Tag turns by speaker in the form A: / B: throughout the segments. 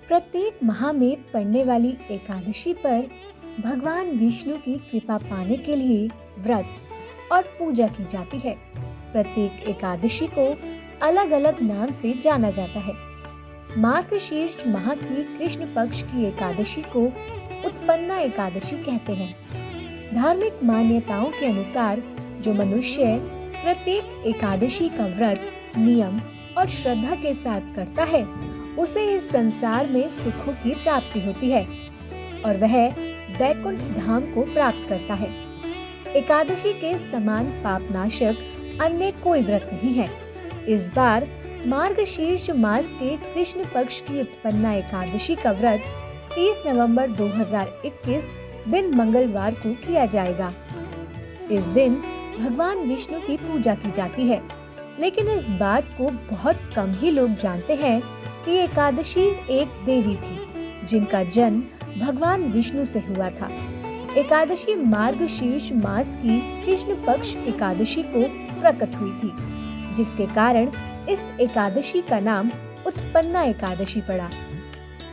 A: प्रत्येक माह में पड़ने वाली एकादशी पर भगवान विष्णु की कृपा पाने के लिए व्रत और पूजा की जाती है। प्रत्येक एकादशी को अलग अलग नाम से जाना जाता है। मार्गशीर्ष माह की कृष्ण पक्ष की एकादशी को उत्पन्ना एकादशी कहते हैं। धार्मिक मान्यताओं के अनुसार जो मनुष्य प्रत्येक एकादशी का व्रत नियम और श्रद्धा के साथ करता है उसे इस संसार में सुखों की प्राप्ति होती है और वह वैकुंठ धाम को प्राप्त करता है। एकादशी के समान पापनाशक अन्य कोई व्रत नहीं है। इस बार मार्गशीर्ष मास के कृष्ण पक्ष की उत्पन्ना एकादशी का व्रत 30 नवंबर 2021 दिन मंगलवार को किया जाएगा। इस दिन भगवान विष्णु की पूजा की जाती है, लेकिन इस बात को बहुत कम ही लोग जानते हैं कि एकादशी एक देवी थी जिनका जन्म भगवान विष्णु से हुआ था। एकादशी मार्गशीर्ष मास की कृष्ण पक्ष एकादशी को प्रकट हुई थी, जिसके कारण इस एकादशी का नाम उत्पन्ना एकादशी पड़ा।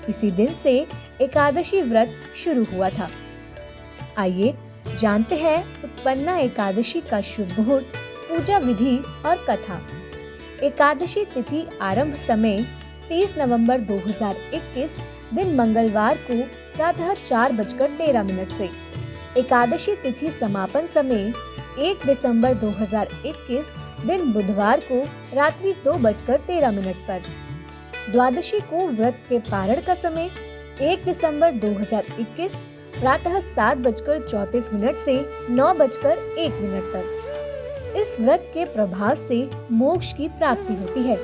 A: इसी दिन से एकादशी व्रत शुरू हुआ था। आइए जानते हैं उत्पन्ना एकादशी का शुभ मुहूर्त, पूजा विधि और कथा। एकादशी तिथि आरंभ समय 30 नवंबर 2021 दिन मंगलवार को प्रातः 4:13 से। एकादशी तिथि समापन समय 1 दिसंबर 2021 दिन बुधवार को रात्रि 2:13 पर। द्वादशी को व्रत के पारण का समय 1 दिसंबर 2021 प्रातः 7:34 से 9:01 तक। इस व्रत के प्रभाव से मोक्ष की प्राप्ति होती है।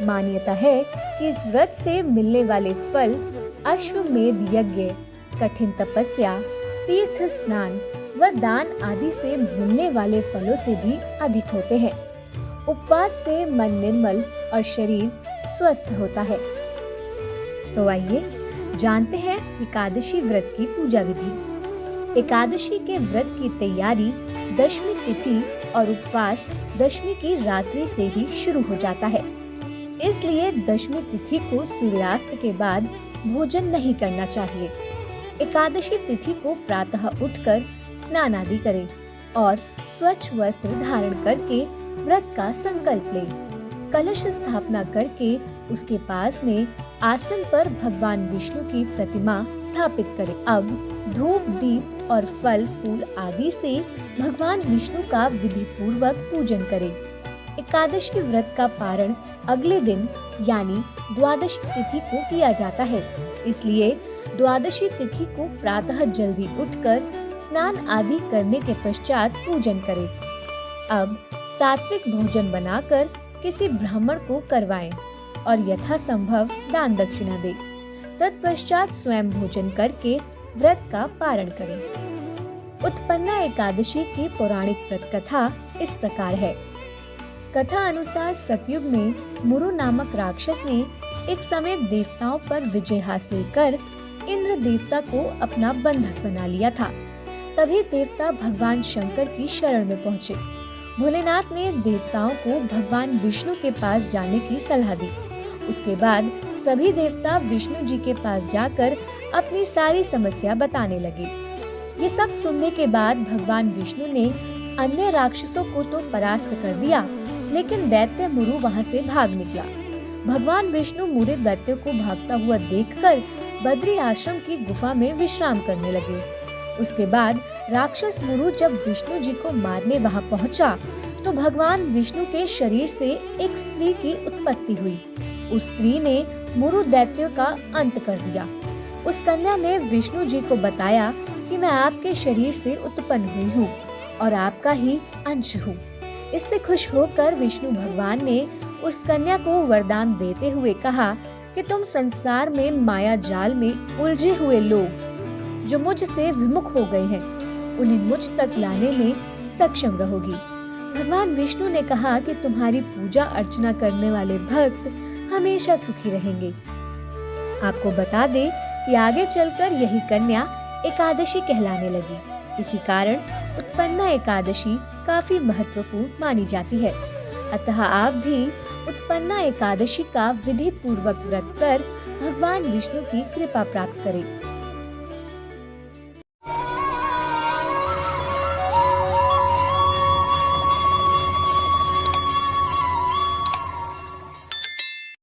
A: मान्यता है कि इस व्रत से मिलने वाले फल अश्वमेध यज्ञ, कठिन तपस्या, तीर्थ स्नान व दान आदि से मिलने वाले फलों से भी अधिक होते हैं। उपवास से मन निर्मल और शरीर स्वस्थ होता है। तो आइए जानते हैं एकादशी व्रत की पूजा विधि। एकादशी के व्रत की तैयारी दशमी तिथि और उपवास दशमी की रात्रि से ही शुरू हो जाता है। इसलिए दशमी तिथि को सूर्यास्त के बाद भोजन नहीं करना चाहिए। एकादशी तिथि को प्रातः उठकर स्नान आदि करें और स्वच्छ वस्त्र धारण करके व्रत का संकल्प लें। कलश स्थापना करके उसके पास में आसन पर भगवान विष्णु की प्रतिमा स्थापित करें। अब धूप, दीप और फल फूल आदि से भगवान विष्णु का विधि पूर्वक पूजन करें। एकादशी व्रत का पारण अगले दिन यानी द्वादशी तिथि को किया जाता है, इसलिए द्वादशी तिथि को प्रातः जल्दी उठकर स्नान आदि करने के पश्चात पूजन करें। अब सात्विक भोजन बनाकर किसी ब्राह्मण को करवाएं और यथासंभव दान दक्षिणा दें। तत्पश्चात स्वयं भोजन करके व्रत का पारण करें। उत्पन्ना एकादशी की पौराणिक व्रत कथा इस प्रकार है। कथा अनुसार सतयुग में मुरु नामक राक्षस ने एक समय देवताओं पर विजय हासिल कर इंद्र देवता को अपना बंधक बना लिया था। तभी देवता भगवान शंकर की शरण में पहुँचे। भोलेनाथ ने देवताओं को भगवान विष्णु के पास जाने की सलाह दी। उसके बाद सभी देवता विष्णु जी के पास जाकर अपनी सारी समस्या बताने लगे। ये सब सुनने के बाद भगवान विष्णु ने अन्य राक्षसों को तो परास्त कर दिया, लेकिन दैत्य मुरु वहां से भाग निकला। भगवान विष्णु मुरे दैत्य को भागता हुआ देखकर बद्री आश्रम की गुफा में विश्राम करने लगे। उसके बाद राक्षस मुरु जब विष्णु जी को मारने वहां पहुंचा, तो भगवान विष्णु के शरीर से एक स्त्री की उत्पत्ति हुई। उस स्त्री ने मुरु दैत्य का अंत कर दिया। उस कन्या ने विष्णु जी को बताया कि मैं आपके शरीर से उत्पन्न हुई हूँ और आपका ही अंश हूँ। इससे खुश होकर विष्णु भगवान ने उस कन्या को वरदान देते हुए कहा कि तुम संसार में माया जाल में उलझे हुए लोग जो मुझसे विमुख हो गए हैं, उन्हें मुझ तक लाने में सक्षम रहोगी। भगवान विष्णु ने कहा कि तुम्हारी पूजा अर्चना करने वाले भक्त हमेशा सुखी रहेंगे। आपको बता दें कि आगे चलकर यही कन्या एकादशी कहलाने लगी। इसी कारण उत्पन्ना एकादशी काफी महत्वपूर्ण मानी जाती है। अतः आप भी उत्पन्न संपन्ना एकादशी का विधि पूर्वक व्रत कर भगवान विष्णु की कृपा प्राप्त करें।